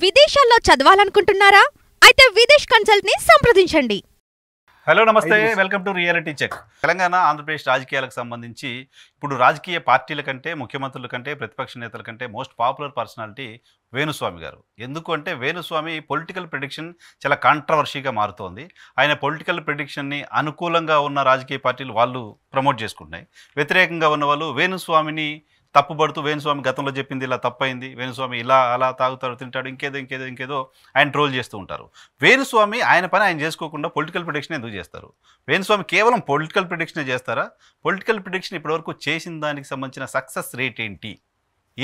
విదేశాల్లో చదవాలనుకుంటున్నారా? అయితే విదేశ్ కన్సల్ట్ ని సంప్రదించండి. హలో నమస్తే, welcome to reality check. Telangana Andhra Pradesh రాజకీయాలకు సంబంధించి ఇప్పుడు రాజకీయ పార్టీల కంటే, ముఖ్యమంత్రుల కంటే, ప్రతిపక్ష నేతల కంటే మోస్ట్ పాపులర్ పర్సనాలిటీ వేణుస్వామి గారు. ఎందుకు అంటే వేణుస్వామి పొలిటికల్ ప్రిడిక్షన్ చాలా కాంట్రవర్సీగా మారుతోంది. ఆయన పొలిటికల్ ప్రిడిక్షన్ని అనుకూలంగా ఉన్న రాజకీయ పార్టీలు వాళ్ళు ప్రమోట్ చేసుకుంటున్నాయి. వ్యతిరేకంగా ఉన్న వాళ్ళు వేణుస్వామిని తప్పుపడుతూ వేణుస్వామి గతంలో చెప్పింది ఇలా తప్పైంది, వేణుస్వామి ఇలా అలా తాగుతాడు, తింటాడు, ఇంకేదో ఆయన ట్రోల్ చేస్తూ ఉంటారు. వేణుస్వామి ఆయన పని ఆయన చేసుకోకుండా పొలిటికల్ ప్రిడిక్షన్ ఎందుకు చేస్తారు? వేణుస్వామి కేవలం పొలిటికల్ ప్రిడిక్షనే చేస్తారా? పొలిటికల్ ప్రిడిక్షన్ ఇప్పటివరకు చేసిన దానికి సంబంధించిన సక్సెస్ రేట్ ఏంటి?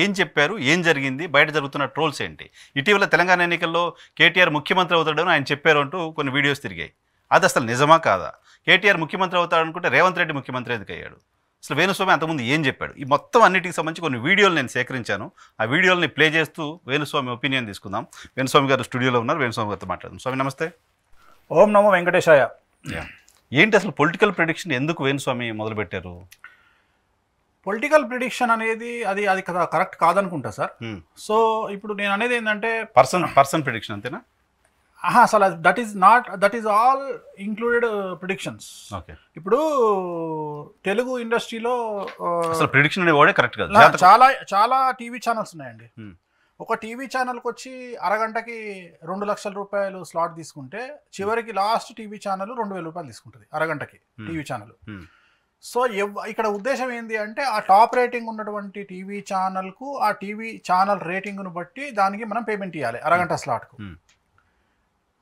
ఏం చెప్పారు? ఏం జరిగింది? బయట జరుగుతున్న ట్రోల్స్ ఏంటి? ఇటీవల తెలంగాణ ఎన్నికల్లో కేటీఆర్ ముఖ్యమంత్రి అవుతాడని ఆయన చెప్పారు అంటూ కొన్ని వీడియోస్ తిరిగాయి. అది అసలు నిజమా కాదా? కేటీఆర్ ముఖ్యమంత్రి అవుతాడనుకుంటే రేవంత్ రెడ్డి ముఖ్యమంత్రి ఎందుకు అయ్యాడు? అసలు వేణుస్వామి అంతకుముందు ఏం చెప్పాడు? ఈ మొత్తం అన్నిటికి సంబంధించి కొన్ని వీడియోలు నేను సేకరించాను. ఆ వీడియోలని ప్లే చేస్తూ వేణుస్వామి ఒపీనియన్ తీసుకుందాం. వేణుస్వామి గారు స్టూడియోలో ఉన్నారు. వేణుస్వామి గారితో మాట్లాడదాం. స్వామి నమస్తే. ఓం నమో వెంకటేశాయ. ఏంటి అసలు పొలిటికల్ ప్రిడిక్షన్ ఎందుకు వేణుస్వామి మొదలుపెట్టారు? పొలిటికల్ ప్రిడిక్షన్ అనేది అది కరెక్ట్ కాదనుకుంటా సార్. సో ఇప్పుడు నేను అనేది ఏంటంటే పర్సన్ ప్రిడిక్షన్ అంతేనా? అసలు that is all included predictions. Okay. ఇప్పుడు తెలుగు ఇండస్ట్రీలో అసలు ప్రిడిక్షన్ అనేవాడే కరెక్ట్ కాదు. చాలా టీవీ ఛానల్స్ ఉన్నాయండి. ఒక టీవీ ఛానల్కి వచ్చి అరగంటకి 2 లక్షల రూపాయలు స్లాట్ తీసుకుంటే చివరికి లాస్ట్ టీవీ ఛానల్ 2,000 రూపాయలు తీసుకుంటుంది అరగంటకి టీవీ ఛానల్. సో ఇక్కడ ఉద్దేశం ఏంటి అంటే ఆ టాప్ రేటింగ్ ఉన్నటువంటి టీవీ ఛానల్కు ఆ టీవీ ఛానల్ రేటింగ్ను బట్టి దానికి మనం పేమెంట్ ఇవ్వాలి అరగంట స్లాట్కు.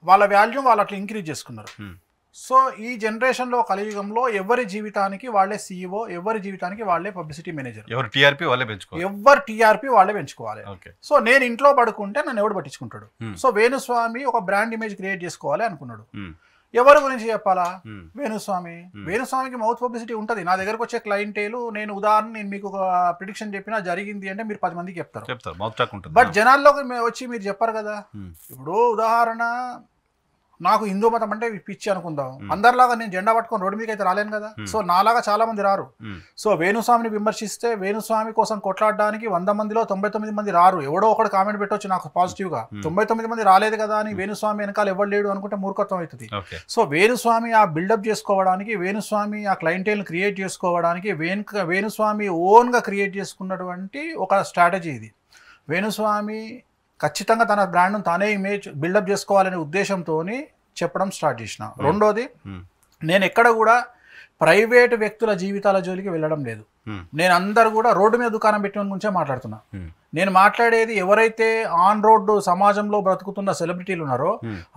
వాళ్ళ వాల్యూ వాళ్ళు అట్లా ఇంక్రీజ్ చేసుకున్నారు. సో ఈ జనరేషన్లో కలియుగంలో ఎవరి జీవితానికి వాళ్ళే సీఈఓ, ఎవరి జీవితానికి వాళ్ళే పబ్లిసిటీ మేనేజర్, ఎవరు టీఆర్పీ వాళ్ళే పెంచుకోవాలి. సో నేను ఇంట్లో పడుకుంటే నన్ను ఎవడు పట్టించుకుంటాడు? సో వేణుస్వామి ఒక బ్రాండ్ ఇమేజ్ క్రియేట్ చేసుకోవాలి అనుకున్నాడు. ఎవరి గురించి చెప్పాలా? వేణుస్వామికి మౌత్ పబ్లిసిటీ ఉంటుంది. నా దగ్గరకు వచ్చే క్లయింటేలు నేను మీకు ఒక ప్రిడిక్షన్ చెప్పినా జరిగింది అంటే మీరు 10 మందికి చెప్తారు. బట్ జనాల్లోకి వచ్చి మీరు చెప్పారు కదా. ఇప్పుడు ఉదాహరణ, నాకు హిందూ మతం అంటే పిచ్చి అనుకుందాం. అందరిలాగా నేను జెండా పట్టుకొని రోడ్డు మీదకి అయితే రాలేను కదా. సో నాలాగా చాలా మంది రారు. సో వేణుస్వామిని విమర్శిస్తే వేణుస్వామి కోసం కొట్లాడడానికి 100 మందిలో 99 మంది రారు. ఎవడో ఒకటి కామెంట్ పెట్టవచ్చు నాకు పాజిటివ్ గా. 99 మంది రాలేదు కదా అని వేణుస్వామి వెనకాల ఎవరు లేడు అనుకుంటే మూర్ఖత్వం అవుతుంది. సో వేణుస్వామి ఆ బిల్డప్ చేసుకోవడానికి, వేణుస్వామి ఆ క్లయింటేల్ క్రియేట్ చేసుకోవడానికి వేణుస్వామి ఓన్ గా క్రియేట్ చేసుకున్నటువంటి ఒక స్ట్రాటజీ ఇది. వేణుస్వామి ఖచ్చితంగా తన బ్రాండ్ను తానే ఇమేజ్ బిల్డప్ చేసుకోవాలనే ఉద్దేశంతో చెప్పడం స్టార్ట్ చేసిన. రెండోది, నేను ఎక్కడ కూడా ప్రైవేట్ వ్యక్తుల జీవితాల జోలికి వెళ్ళడం లేదు. నేను అందరు కూడా రోడ్డు మీద దుకాణం పెట్టిన గురించే మాట్లాడుతున్నా. నేను మాట్లాడేది ఎవరైతే ఆన్ రోడ్డు సమాజంలో బ్రతుకుతున్న సెలబ్రిటీలు ఉన్నారో,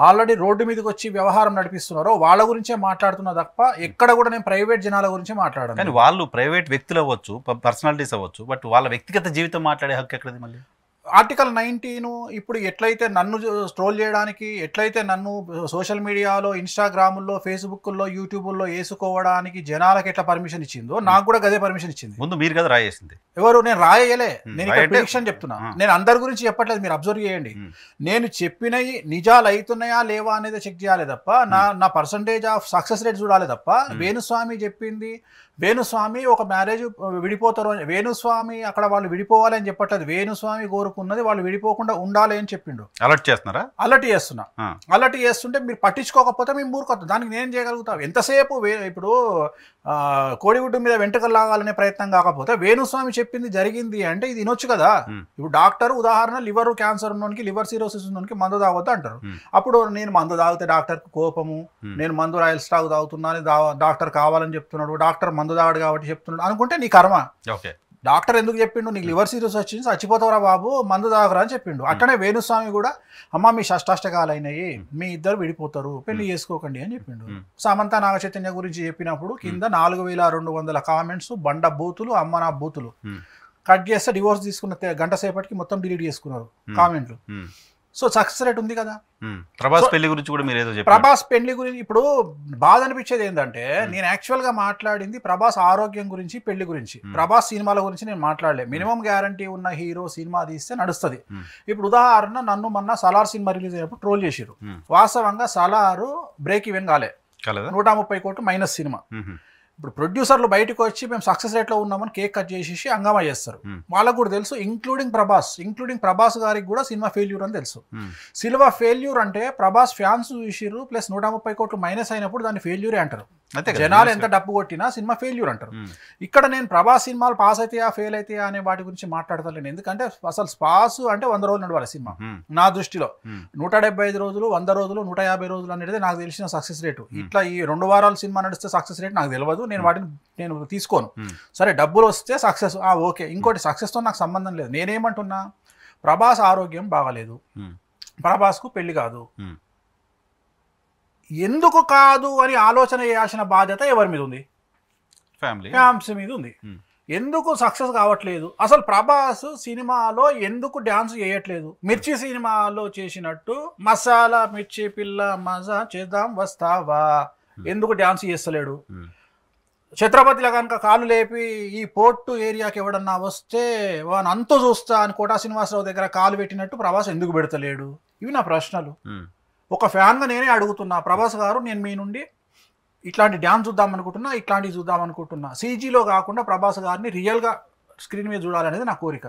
ఆల్రెడీ రోడ్డు మీదకి వచ్చి వ్యవహారం నడిపిస్తున్నారో వాళ్ళ గురించే మాట్లాడుతున్నా తప్ప ఎక్కడ కూడా నేను ప్రైవేట్ జనాల గురించి మాట్లాడాను. కానీ వాళ్ళు ప్రైవేట్ వ్యక్తులు అవ్వచ్చు, పర్సనాలిటీస్ అవ్వచ్చు, బట్ వాళ్ళ వ్యక్తిగత జీవితం మాట్లాడే హక్కు ఎక్కడది? మళ్ళీ ఆర్టికల్ 19 ఇప్పుడు ఎట్లయితే నన్ను ట్రోల్ చేయడానికి, ఎట్లయితే నన్ను సోషల్ మీడియాలో, ఇన్స్టాగ్రాముల్లో, ఫేస్బుక్లో, యూట్యూబ్లో వేసుకోవడానికి జనాలకు ఎట్లా పర్మిషన్ ఇచ్చిందో నాకు కూడా గదే పర్మిషన్ ఇచ్చింది. ముందు మీరు కదా రాయేసింది. ఎవరు? నేను రాయలే. నేను ఇక్కడ ప్రిడిక్షన్ చెప్తున్నా. నేను అందరి గురించి చెప్పట్లేదు, మీరు అబ్జర్వ్ చేయండి. నేను చెప్పినవి నిజాలు అవుతున్నాయా లేవా అనేది చెక్ చేయాలి తప్ప నా పర్సంటేజ్ ఆఫ్ సక్సెస్ రేట్ చూడాలి తప్ప వేణుస్వామి చెప్పింది, వేణుస్వామి ఒక మ్యారేజ్ విడిపోతారు, వేణుస్వామి అక్కడ వాళ్ళు విడిపోవాలి అని చెప్పట్లేదు. వేణుస్వామి కోరుకున్నది వాళ్ళు విడిపోకుండా ఉండాలి అని చెప్పిండు. అలర్ట్ చేస్తున్నారా? అలర్ట్ చేస్తున్నా. అలర్ట్ చేస్తుంటే మీరు పట్టించుకోకపోతే మేము మూర్ఖత్వం. దానికి నేను చేయగలుగుతాం ఎంతసేపు? ఇప్పుడు కోడిగుడ్డు మీద వెంట్రుకలు లాగాలనే ప్రయత్నం కాకపోతే వేణుస్వామి చెప్పింది జరిగింది అంటే ఇది వినొచ్చు కదా. ఇప్పుడు డాక్టర్ ఉదాహరణ, లివర్ క్యాన్సర్ ఉన్నోనికి, లివర్ సిరోసిస్ ఉన్నోనికి మందు తాగొద్దు అంటారు. అప్పుడు నేను మందు తాగితే డాక్టర్కి కోపము, నేను మందు రాయల్ స్టాక్ తాగుతున్నాను, డాక్టర్ కావాలని చెప్తున్నాడు, డాక్టర్ మందు తాగాడు కాబట్టి చెప్తున్నాడు అనుకుంటే నీ కర్మ. డాక్టర్ ఎందుకు చెప్పిండు? నీకు లివర్ సిరోసిస్ వచ్చింది, చచ్చిపోతావురా బాబు, మందు తాగరా అని చెప్పిండు. అట్లనే వేణుస్వామి కూడా అమ్మ మీ షష్టాష్టకాలు అయినాయి, మీ ఇద్దరు విడిపోతారు, పెళ్లి చేసుకోకండి అని చెప్పిండు. సమంత నాగచైతన్య గురించి చెప్పినప్పుడు కింద 4200 కామెంట్స్, బండ బూతులు, అమ్మ నా బూతులు. కట్ చేస్తే డివోర్స్ తీసుకున్న గంట సేపటికి మొత్తం డిలీట్ చేసుకున్నారు కామెంట్లు. సో సక్సెస్ రేట్ ఉంది కదా. ప్రభాస్ పెళ్లి గురించి కూడా మీరు ఏదో చెప్పారు. ప్రభాస్ పెళ్లి గురించి ఇప్పుడు బాధ అనిపించేది ఏంటంటే నేను యాక్చువల్ గా మాట్లాడింది ప్రభాస్ ఆరోగ్యం గురించి, పెళ్లి గురించి. ప్రభాస్ సినిమాల గురించి నేను మాట్లాడలే. మినిమం గ్యారంటీ ఉన్న హీరో సినిమా తీస్తే నడుస్తుంది. ఇప్పుడు ఉదాహరణ, నన్ను మొన్న సలార్ సినిమా రిలీజ్ అయినప్పుడు ట్రోల్ చేసిరు. వాస్తవంగా సలారు బ్రేక్ ఈవెన్ కాలే, 130 కోట్లు మైనస్ సినిమా. ఇప్పుడు ప్రొడ్యూసర్లు బయటకు వచ్చి మేము సక్సెస్ రేట్లో ఉన్నామని కేక్ కట్ చేసేసి హంగామా చేస్తారు. వాళ్ళకు కూడా తెలుసు, ఇంక్లూడింగ్ ప్రభాస్ గారికి కూడా సినిమా ఫెయిల్యూర్ అని తెలుసు. సినిమా ఫెయిల్యూర్ అంటే ప్రభాస్ ఫ్యాన్స్ చూసిర్రు ప్లస్ 130 కోట్లు మైనస్ అయినప్పుడు దాన్ని ఫెయిల్యూరే అంటారు. జనాలు ఎంత డబ్బు కొట్టినా సినిమా ఫెయిల్యూర్ అంటారు. ఇక్కడ నేను ప్రభాస్ సినిమాలు పాస్ అవుతాయా ఫెయిల్ అవుతాయా అనే వాటి గురించి మాట్లాడతాను. ఎందుకంటే అసలు పాస్ అంటే 100 రోజులు నడవాలి సినిమా. నా దృష్టిలో 175 రోజులు, 100 రోజులు, 150 రోజులు అనేది నాకు తెలిసిన సక్సెస్ రేటు. ఇట్లా ఈ 2 వారాల సినిమా నడిస్తే సక్సెస్ రేట్ నాకు తెలియదు. నేను వాటిని తీసుకోను. సరే డబ్బులు వస్తే సక్సెస్ ఓకే. ఇంకోటి సక్సెస్తో నాకు సంబంధం లేదు. నేనేమంటున్నా, ప్రభాస్ ఆరోగ్యం బాగాలేదు, ప్రభాస్కు పెళ్లి కాదు. ఎందుకు కాదు అని ఆలోచన చేయాల్సిన బాధ్యత ఎవరి మీద ఉంది? ఫ్యాన్స్ మీద ఉంది. ఎందుకు సక్సెస్ కావట్లేదు? అసలు ప్రభాస్ సినిమాలో ఎందుకు డ్యాన్స్ చేయట్లేదు? మిర్చి సినిమాలో చేసినట్టు మసాలా మిర్చి పిల్ల మజా చేద్దాం వస్తావా ఎందుకు డ్యాన్స్ చేస్తలేడు? ఛత్రపతిలో కనుక కాలు లేపి ఈ పోర్టు ఏరియాకి ఎవడన్నా వస్తే వాని అంతు చూస్తా అని కోటా శ్రీనివాసరావు దగ్గర కాలు పెట్టినట్టు ప్రభాస్ ఎందుకు పెడతలేడు? ఇవి నా ప్రశ్నలు. ఒక ఫ్యాన్గా నేనే అడుగుతున్నా, ప్రభాస్ గారు నేను మీ నుండి ఇట్లాంటి డ్యాన్స్ చూద్దాం అనుకుంటున్నా, ఇట్లాంటివి చూద్దాం అనుకుంటున్నా. సీజీలో కాకుండా ప్రభాస్ గారిని రియల్గా స్క్రీన్ మీద చూడాలనేది నా కోరిక.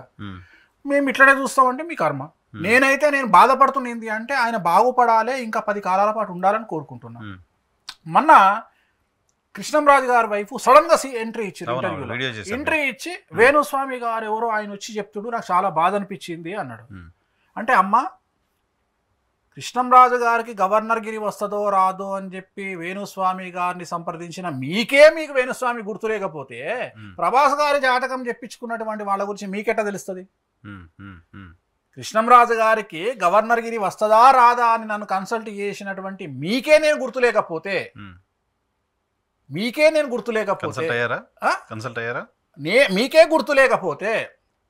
మేము ఇట్లనే చూస్తామంటే మీ కర్మ. నేను బాధపడుతున్న ఏంటి అంటే ఆయన బాగుపడాలి, ఇంకా 10 కాలాల పాటు ఉండాలని కోరుకుంటున్నా. మొన్న కృష్ణంరాజు గారి వైఫ్ సడన్ గా ఎంట్రీ ఇచ్చారు ఇంటర్వ్యూలో. ఎంట్రీ ఇచ్చి వేణుస్వామి గారు ఎవరో ఆయన వచ్చి చెప్తుడు నాకు చాలా బాధ అనిపించింది అన్నాడు. అంటే అమ్మ, కృష్ణంరాజు గారికి గవర్నర్ గిరి వస్తుందో రాదో అని చెప్పి వేణుస్వామి గారిని సంప్రదించిన మీకు వేణుస్వామి గుర్తులేకపోతే ప్రభాస్ గారి జాతకం చెప్పించుకున్నటువంటి వాళ్ళ గురించి మీకెట్ట తెలుస్తుంది? కృష్ణంరాజు గారికి గవర్నర్ గిరి వస్తుందా రాదా అని నన్ను కన్సల్ట్ చేసినటువంటి మీకే నేను గుర్తులేకపోతే మీకే గుర్తులేకపోతే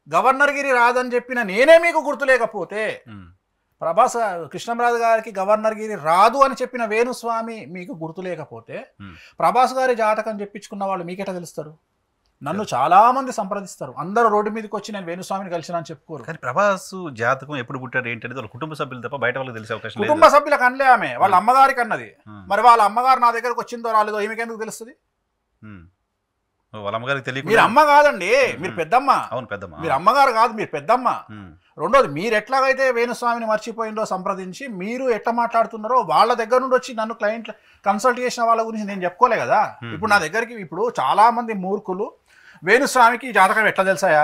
గవర్నర్ గిరి రాదని చెప్పిన నేనే మీకు గుర్తులేకపోతే ప్రభాస్ కృష్ణంరాజు గారికి గవర్నర్ గిరి రాదు అని చెప్పిన వేణుస్వామి మీకు గుర్తులేకపోతే ప్రభాస్ గారి జాతకం చెప్పించుకున్న వాళ్ళు మీకెట తెలుస్తారు? నన్ను చాలా మంది సంప్రదిస్తారు. అందరూ రోడ్డు మీదకి వచ్చి నేను వేణుస్వామిని కలిసిన అని చెప్పుకోరు. కానీ ప్రభాస్ జాతకం ఎప్పుడు పుట్టాడు ఏంటనేది వాళ్ళ కుటుంబ సభ్యులు తప్ప బయట వాళ్ళకి తెలిసే అవకాశం లేదు. కుటుంబ సభ్యులకు అనలే, ఆమె వాళ్ళ అమ్మగారికి అన్నది. మరి వాళ్ళ అమ్మగారు నా దగ్గరకు వచ్చిందో రాలేదో ఈమెకెందుకు తెలుస్తుంది? వాళ్ళ అమ్మగారికి తెలియదు. మీరు అమ్మ కాదండి, మీరు పెద్దమ్మ. అవును, పెద్దమ్మ. మీరు అమ్మగారు కాదు, మీరు పెద్దమ్మ. రెండోది, మీరు ఎట్లాగైతే వేణుస్వామిని మర్చిపోయిందో సంప్రదించి మీరు ఎట్లా మాట్లాడుతున్నారో వాళ్ళ దగ్గర నుండి వచ్చి నన్ను క్లయింట్ కన్సల్ట్ చేసిన వాళ్ళ గురించి నేను చెప్పుకోలే కదా. ఇప్పుడు నా దగ్గరికి ఇప్పుడు చాలా మంది మూర్ఖులు వేణుస్వామికి జాతకం ఎట్లా తెలుసాయా,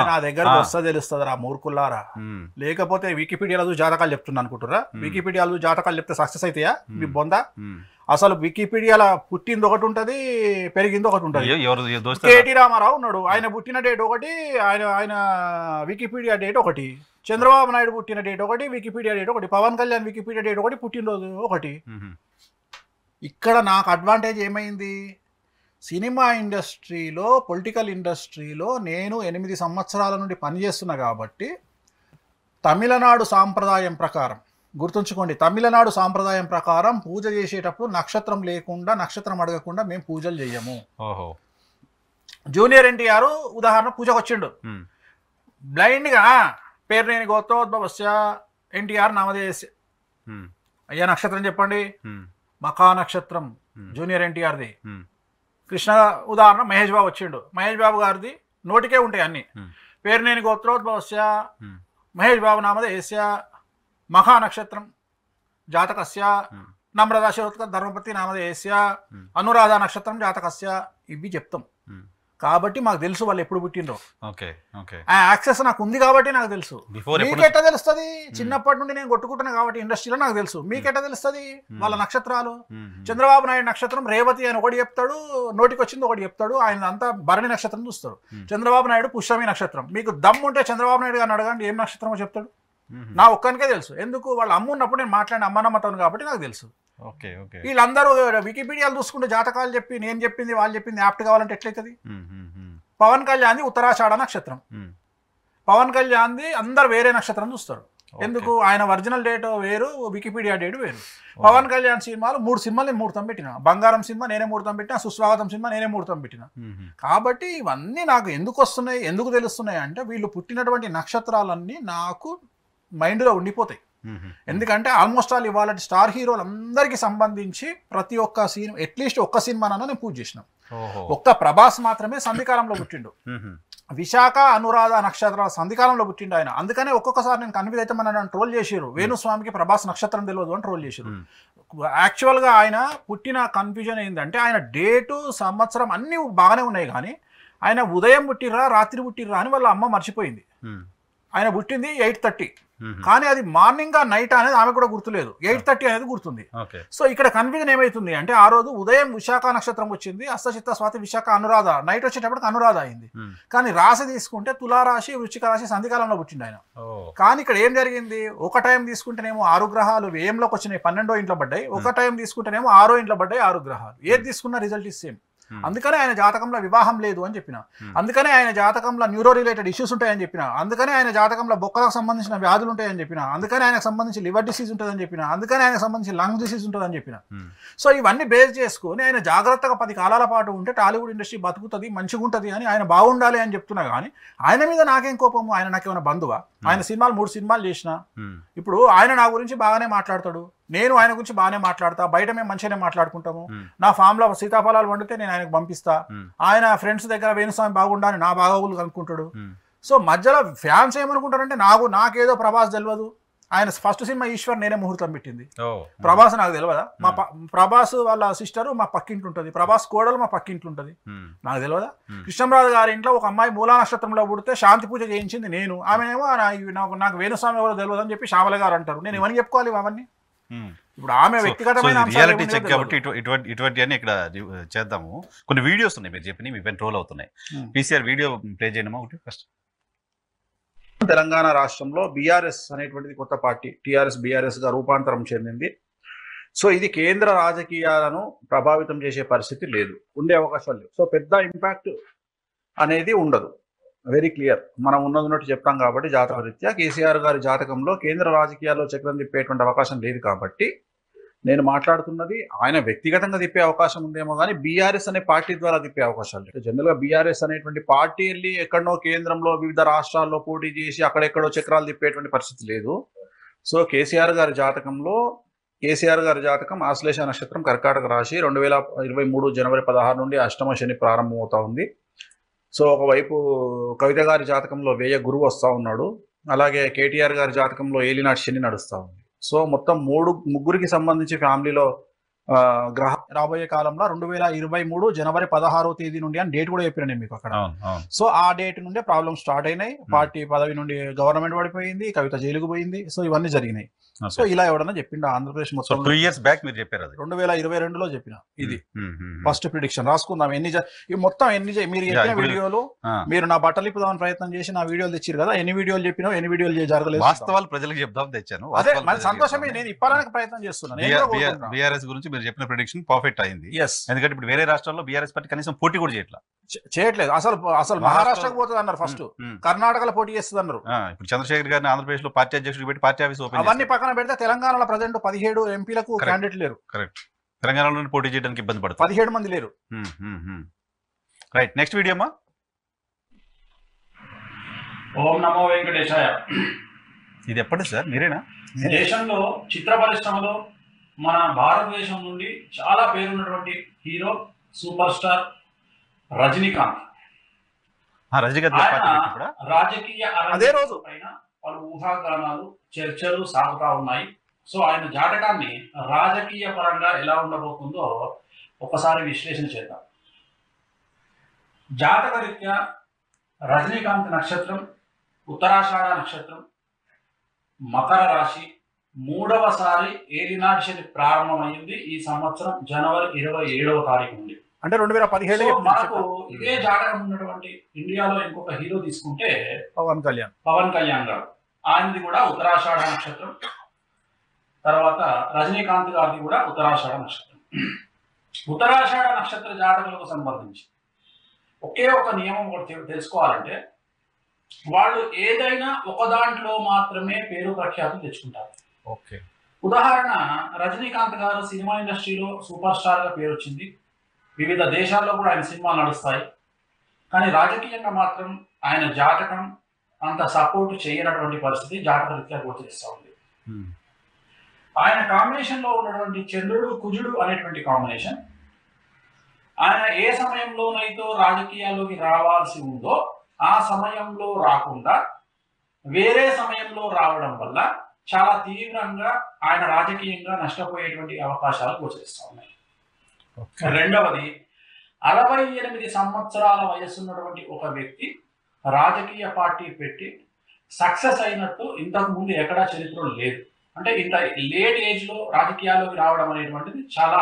నా దగ్గరకు వస్తా తెలుస్తుందిరా మూర్ఖుల్లారా. లేకపోతే వికీపీడియాలో చూసి జాతకాలు చెప్తున్నా అనుకుంటారా? వికీపీడియాలో జాతకాలు చెప్తే సక్సెస్ అవుతాయా మీ బొందా? అసలు వికీపీడియాలో పుట్టింది ఒకటి ఉంటుంది, పెరిగింది ఒకటి ఉంటుంది. కేటీ రామారావు ఉన్నాడు, ఆయన పుట్టిన డేట్ ఒకటి, ఆయన వికీపీడియా డేట్ ఒకటి. చంద్రబాబు నాయుడు పుట్టిన డేట్ ఒకటి, వికీపీడియా డేట్ ఒకటి. పవన్ కళ్యాణ్ వికీపీడియా డేట్ ఒకటి, పుట్టినరోజు ఒకటి. ఇక్కడ నాకు అడ్వాంటేజ్ ఏమైంది? సినిమా ఇండస్ట్రీలో, పొలిటికల్ ఇండస్ట్రీలో నేను 8 సంవత్సరాల నుండి పనిచేస్తున్నా కాబట్టి తమిళనాడు సాంప్రదాయం ప్రకారం గుర్తుంచుకోండి, తమిళనాడు సాంప్రదాయం ప్రకారం పూజ చేసేటప్పుడు నక్షత్రం లేకుండా, నక్షత్రం అడగకుండా మేము పూజలు చెయ్యము. జూనియర్ ఎన్టీఆర్ ఉదాహరణ పూజకు వచ్చిండు, బ్లైండ్గా పేర్నేని గోత్రోద్భవస్య ఎన్టీఆర్ నామధేయస్య. అయ్యా నక్షత్రం చెప్పండి, మఖా నక్షత్రం జూనియర్ ఎన్టీఆర్ది. కృష్ణ ఉదాహరణ మహేష్ బాబు వచ్చిండు, మహేష్ బాబు గారిది నోటికే ఉంటాయి అన్ని. పేర్నేని గోత్రోద్భవస్య మహేష్ బాబు నామధేయస్య మఖా నక్షత్రం జాతకస్య నమ్రతా శిరోత్క ధర్మపతి నామధేయస్య అనురాధ నక్షత్రం జాతకస్య. ఇవి చెప్తాం కాబట్టి మాకు తెలుసు వాళ్ళు ఎప్పుడు పుట్టిండ్రో. ఆ యాక్సెస్ నాకు ఉంది కాబట్టి నాకు తెలుసు. మీకెట్లా తెలుస్తుంది? చిన్నప్పటి నుండి నేను కొట్టుకుంటున్నా కాబట్టి ఇండస్ట్రీలో నాకు తెలుసు. మీకెట్లా తెలుస్తుంది వాళ్ళ నక్షత్రాలు? చంద్రబాబు నాయుడు నక్షత్రం రేవతి అని ఒకటి చెప్తాడు, నోటికి వచ్చింది ఒకటి చెప్తాడు. ఆయన అంతా భరణి నక్షత్రం చూస్తాడు. చంద్రబాబు నాయుడు పుష్యమి నక్షత్రం. మీకు దమ్ము ఉంటే చంద్రబాబు నాయుడు గారిని అడగండి ఏం నక్షత్రమో చెప్తాడు. నా ఒక్కనికే తెలుసు. ఎందుకు? వాళ్ళ అమ్మ ఉన్నప్పుడు నేను మాట్లాడిన అమ్మనమ్మతాను కాబట్టి నాకు తెలుసు. వీళ్ళందరూ వికీపీడియాలు చూసుకుంటే జాతకాలు చెప్పి నేను చెప్పింది వాళ్ళు చెప్పింది యాప్ట్ కావాలంటే ఎట్లయితుంది? పవన్ కళ్యాణ్ది ఉత్తరాషాఢ నక్షత్రం, పవన్ కళ్యాణ్ది అందరు వేరే నక్షత్రం చూస్తారు. ఎందుకు? ఆయన ఒరిజినల్ డేట్ వేరు, వికీపీడియా డేట్ వేరు. పవన్ కళ్యాణ్ సినిమాలు 3 సినిమాలు నేను ముహూర్తం పెట్టిన. బంగారం సినిమా నేనే ముహూర్తం పెట్టిన, సుస్వాగతం సినిమా నేనే ముహూర్తం పెట్టిన. కాబట్టి ఇవన్నీ నాకు ఎందుకు వస్తున్నాయి, ఎందుకు తెలుస్తున్నాయి అంటే వీళ్ళు పుట్టినటువంటి నక్షత్రాలన్నీ నాకు మైండ్లో ఉండిపోతాయి. ఎందుకంటే ఆల్మోస్ట్ ఆల్ ఇవాళ స్టార్ హీరోలు అందరికీ సంబంధించి ప్రతి ఒక్క సినిమా అట్లీస్ట్ ఒక్క సినిమానన్నా నేను పూజ చేసిన. ఒక్క ప్రభాస్ మాత్రమే సంధికాలంలో పుట్టిండు. విశాఖ అనురాధ నక్షత్రాల సంధికాలంలో పుట్టిండు ఆయన. అందుకనే ఒక్కొక్కసారి నేను కన్ఫ్యూజ్ అయితే మన నన్ను ట్రోల్ చేసారు, వేణుస్వామికి ప్రభాస్ నక్షత్రం తెలియదు అని ట్రోల్ చేసారు. యాక్చువల్గా ఆయన పుట్టిన కన్ఫ్యూజన్ ఏంటంటే ఆయన డేటు సంవత్సరం అన్నీ బాగానే ఉన్నాయి, కానీ ఆయన ఉదయం పుట్టిర్రా రాత్రి పుట్టిర్రా అని వాళ్ళ అమ్మ మర్చిపోయింది. ఆయన పుట్టింది 8:30, కానీ అది మార్నింగ్ నైట్ అనేది ఆమె కూడా గుర్తులేదు, 8:30 అనేది గుర్తుంది. సో ఇక్కడ కన్ఫ్యూజన్ ఏమైతుంది అంటే ఆ రోజు ఉదయం విశాఖ నక్షత్రం వచ్చింది, అస్తచిత్త స్వాతి విశాఖ అనురాధ, నైట్ వచ్చేటప్పటికి అనురాధ అయింది. కానీ రాశి తీసుకుంటే తులారాశి వృశ్చిక రాశి సంధికాలంలో పుట్టిండు ఆయన. కానీ ఇక్కడ ఏం జరిగింది, ఒక టైం తీసుకుంటేనేమో 6 గ్రహాలు వ్యయంలోకి వచ్చినాయి, 12వ ఇంట్లో పడ్డాయి. ఒక టైం తీసుకుంటేనేమో 6వ ఇంట్లో పడ్డాయి 6 గ్రహాలు. ఏది తీసుకున్న రిజల్ట్ ఇస్ సేమ్. అందుకనే ఆయన జాతకంలో వివాహం లేదు అని చెప్పిన, అందుకనే ఆయన జాతకంలో న్యూరో రిలేటెడ్ ఇష్యూస్ ఉంటాయని చెప్పిన, అందుకనే ఆయన జాతకంలో బొక్కలకు సంబంధించిన వ్యాధులు ఉంటాయని చెప్పిన, అందుకనే ఆయనకు సంబంధించి లివర్ డిసీజ్ ఉంటుందని చెప్పిన, అందుకనే ఆయనకు సంబంధించి లంగ్ డిసీజ్ ఉంటుందని చెప్పిన. సో ఇవన్నీ బేస్ చేసుకొని ఆయన జాగ్రత్తగా 10 కాలాల పాటు ఉంటే టాలీవుడ్ ఇండస్ట్రీ బతుకుతుంది, మంచిగా ఉంటుంది అని, ఆయన బాగుండాలి అని చెప్తున్నా. కానీ ఆయన మీద నాకేం కోపము, ఆయన నాకేమైనా బంధువా? ఆయన సినిమాలు 3 సినిమాలు చేసిన, ఇప్పుడు ఆయన నా గురించి బాగానే మాట్లాడతాడు, నేను ఆయన గురించి బాగానే మాట్లాడతా, బయట మేము మంచిగానే మాట్లాడుకుంటాము. నా ఫామ్ లో సీతాఫలాలు వండితే నేను ఆయనకు పంపిస్తా, ఆయన ఫ్రెండ్స్ దగ్గర వేణుస్వామి బాగుండా అని నా బాగోగులు కనుక్కుంటాడు. సో మధ్యలో ఫ్యాన్స్ ఏమనుకుంటారంటే నాకేదో ప్రభాస్ తెలియదు, ఆయన ఫస్ట్ సినిమా ఈశ్వర్ నేనే ముహూర్తం పెట్టింది, ప్రభాస్ నాకు తెలియదా? మా ప్రభాస్ వాళ్ళ సిస్టర్ మా పక్కింటి ఉంటుంది, ప్రభాస్ కోడలు మా పక్కింట్లో ఉంటుంది, నాకు తెలియదా? కృష్ణంరాజు గారి ఇంట్లో ఒక అమ్మాయి మూలా నక్షత్రంలో పుడితే శాంతి పూజ చేయించింది నేను, ఆమెనేమో నాకు వేణుస్వామి ఎవరో తెలియదు అని చెప్పి శ్యామల గారు అంటారు. నేను ఏమని చెప్పుకోవాలి అవన్నీ? ఇప్పుడు ఆమె వ్యక్తిగతమైన రియాలిటీ చెక్ కాబట్టి ఇటువంటి అని ఇక్కడ చేద్దాము. కొన్ని వీడియోస్ ఉన్నాయి మీరు చెప్పిన, మీ ట్రోల్ అవుతున్నాయి. పీసీఆర్ వీడియో ప్లే చేయడమా ఒకటి ఫస్ట్. తెలంగాణ రాష్ట్రంలో బీఆర్ఎస్ అనేటువంటిది కొత్త పార్టీ, టీఆర్ఎస్ బీఆర్ఎస్ గా రూపాంతరం చెందింది. సో ఇది కేంద్ర రాజకీయాలను ప్రభావితం చేసే పరిస్థితి లేదు, ఉండే అవకాశం లేదు. సో పెద్ద ఇంపాక్ట్ అనేది ఉండదు, వెరీ క్లియర్. మనం ఉన్నట్టు చెప్తాం కాబట్టి జాతక రీత్యా కేసీఆర్ గారి జాతకంలో కేంద్ర రాజకీయాల్లో చక్రం తిప్పేటువంటి అవకాశం లేదు. కాబట్టి నేను మాట్లాడుతున్నది ఆయన వ్యక్తిగతంగా తిప్పే అవకాశం ఉందేమో కానీ బీఆర్ఎస్ అనే పార్టీ ద్వారా తిప్పే అవకాశాలు లేదు. జనరల్గా బీఆర్ఎస్ అనేటువంటి పార్టీ వెళ్ళి ఎక్కడో కేంద్రంలో వివిధ రాష్ట్రాల్లో పోటీ చేసి అక్కడెక్కడో చక్రాలు తిప్పేటువంటి పరిస్థితి లేదు. సో కేసీఆర్ గారి జాతకంలో కేసీఆర్ గారి జాతకం ఆశ్లేష నక్షత్రం కర్కాటక రాశి, 2023 జనవరి 16 నుండి అష్టమ శని ప్రారంభమవుతా ఉంది. సో ఒకవైపు కవిత గారి జాతకంలో వ్యయ గురువు వస్తూ ఉన్నాడు, అలాగే కేటీఆర్ గారి జాతకంలో ఏలినాటి శని నడుస్తూ ఉంది. సో మొత్తం ముగ్గురికి సంబంధించి ఫ్యామిలీలో గ్రహ రాబోయే కాలంలో 2023 జనవరి 16వ తేదీ నుండి అని డేట్ కూడా చెప్పిన నేను మీకు అక్కడ. సో ఆ డేట్ నుండే ప్రాబ్లమ్ స్టార్ట్ అయినాయి, పార్టీ పదవి నుండి గవర్నమెంట్ పడిపోయింది, కవిత జైలుకు పోయింది. సో ఇవన్నీ జరిగినాయి. సో ఇలా ఎవడన్నా చెప్పిండా ఆంధ్రప్రదేశ్ మొత్తం 2 years బ్యాక్ మీరు చెప్పారు, అది 2022లో చెప్పిన. ఇది ఫస్ట్ ప్రిడిక్షన్ రాసుకుందాం. మొత్తం ఎన్ని మీరు చెప్పిన వీడియోలు, మీరు నా బట్టలు ఇప్పుదామని ప్రయత్నం చేసి నా వీడియోలు తెచ్చారు కదా, ఎన్ని వీడియోలు చెప్పినావు, ఎన్ని వీడియోలు జరగలేదు, వాస్తవాలు ప్రజలకు చెప్దాం తెచ్చాను. అదే మరి సంతోషమే, నేను ఇప్పడానికి ప్రయత్నం చేస్తున్నాను. బీఆర్ఎస్ గురించి మీరు చెప్పిన ప్రిడిక్షన్ పర్ఫెక్ట్ అయింది. ఎందుకంటే ఇప్పుడు వేరే రాష్ట్రాల్లో బీఆర్ఎస్ పార్టీ కనీసం పోటీ కూడా చేయట్లేదు. అసలు మహారాష్ట్రకు పోతుంది అన్నారు, ఫస్ట్ కర్ణాటకలో పోటీ చేస్తుంది అన్నారు. ఇప్పుడు చంద్రశేఖర్ గారిని ఆంధ్రప్రదేశ్ లో పార్టీ అధ్యక్షుడు పెట్టి పార్టీ ఆఫీస్ ఓపెన్, అవన్నీ పక్కన పెడితే తెలంగాణలో ప్రజెంట్ 17 ఎంపీలకు క్యాండిడేట్ లేరు. కరెక్ట్, తెలంగాణలో పోటీ చేయడానికి ఇబ్బంది పడుతుంది, 17 మంది లేరు. రైట్, నెక్స్ట్ వీడియో అమ్మా. ఓం నమో వెంకటేశాయ. ఇది ఎప్పటి సార్ మీరేనా? దేశంలో చిత్ర పరిశ్రమలో మన భారతదేశం నుండి చాలా పేరున్నటువంటి హీరో సూపర్ స్టార్ రజనీకాంత్. రాజకీయ అదే రోజు పైన పలు ఊహాగానాలు చర్చలు సాగుతా ఉన్నాయి. సో ఆయన జాతకాన్ని రాజకీయ పరంగా ఎలా ఉండబోతుందో ఒకసారి విశ్లేషణ చేద్దాం. జాతక రీత్యా రజనీకాంత్ నక్షత్రం ఉత్తరాషాఢ నక్షత్రం, మకర రాశి, 3వసారి ఏలినాటి శని ప్రారంభమైంది ఈ సంవత్సరం జనవరి 27వ తారీఖు నుండి. అంటే 2017 మనకు ఇదే జాతకం ఉన్నటువంటి ఇండియాలో ఇంకొక హీరో తీసుకుంటే పవన్ కళ్యాణ్ గారు, ఆయనది కూడా ఉత్తరాషాఢ నక్షత్రం. తర్వాత రజనీకాంత్ గారిది కూడా ఉత్తరాషాఢ నక్షత్రం. ఉత్తరాషాఢ నక్షత్ర జాతకులకు సంబంధించి ఒకే ఒక నియమం ఒకటి తెలుసుకోవాలంటే, వాళ్ళు ఏదైనా ఒక దాంట్లో మాత్రమే పేరు ప్రఖ్యాతులు తెచ్చుకుంటారు. ఓకే, ఉదాహరణ రజనీకాంత్ గారు సినిమా ఇండస్ట్రీలో సూపర్ స్టార్ గా పేరు వచ్చింది, వివిధ దేశాల్లో కూడా ఆయన సినిమాలు నడుస్తాయి. కానీ రాజకీయంగా మాత్రం ఆయన జాతకం అంత సపోర్ట్ చేయనటువంటి పరిస్థితి జాతక రీత్యా గోచరిస్తూ ఉంది. ఆయన కాంబినేషన్ లో ఉన్నటువంటి చంద్రుడు కుజుడు అనేటువంటి కాంబినేషన్ ఆయన ఏ సమయంలోనైతే రాజకీయాల్లోకి రావాల్సి ఉందో ఆ సమయంలో రాకుండా వేరే సమయంలో రావడం వల్ల చాలా తీవ్రంగా ఆయన రాజకీయంగా నష్టపోయేటువంటి అవకాశాలు గోచరిస్తూ ఉన్నాయి. రెండవది, 68 సంవత్సరాల వయసున్నటువంటి ఒక వ్యక్తి రాజకీయ పార్టీ పెట్టి సక్సెస్ అయినట్టు ఇంతకు ముందు ఎక్కడా చరిత్రలో లేదు. అంటే ఇంత లేట్ ఏజ్ లో రాజకీయాల్లోకి రావడం అనేటువంటిది చాలా